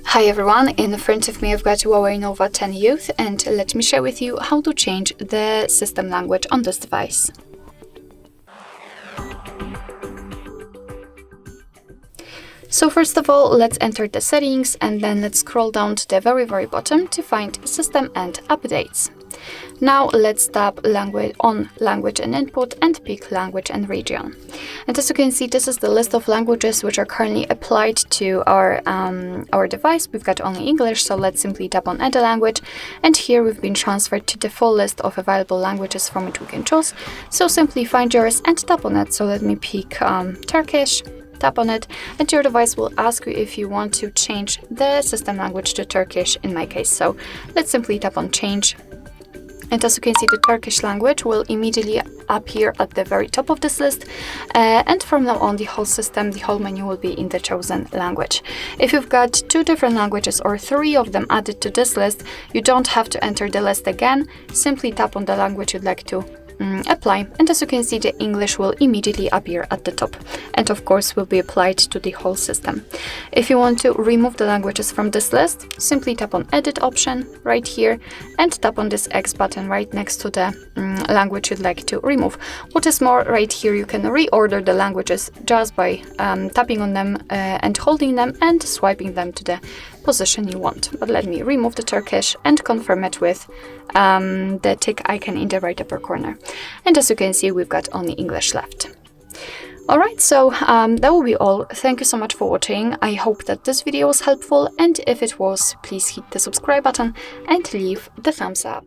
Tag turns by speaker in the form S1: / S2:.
S1: Hi everyone, in front of me I've got HUAWEI Nova 10 Youth, and let me share with you how to change the system language on this device. So first of all, let's enter the settings and then let's scroll down to the very bottom to find System and Updates. Now let's tap on Language and Input and pick Language and Region. And as you can see, this is the list of languages which are currently applied to our device. We've got only English, so let's simply tap on Add a Language. And here we've been transferred to the full list of available languages from which we can choose. So simply find yours and tap on it. So let me pick Turkish. Tap on it, and your device will ask you if you want to change the system language to Turkish in my case. So let's simply tap on Change. And as you can see, the Turkish language will immediately appear at the very top of this list. And from now on, the whole menu will be in the chosen language. If you've got 2 different languages or 3 of them added to this list, you don't have to enter the list again. Simply tap on the language you'd like to apply, and as you can see, the English will immediately appear at the top, and of course will be applied to the whole system. If you want to remove the languages from this list, simply tap on Edit option right here and tap on this X button right next to the language you'd like to remove. What is more, right here you can reorder the languages just by tapping on them and holding them and swiping them to the position you want. But let me remove the Turkish and confirm it with the tick icon in the right upper corner. And as you can see, we've got only English left. Alright, so that will be all. Thank you so much for watching. I hope that this video was helpful, and if it was, please hit the subscribe button and leave the thumbs up.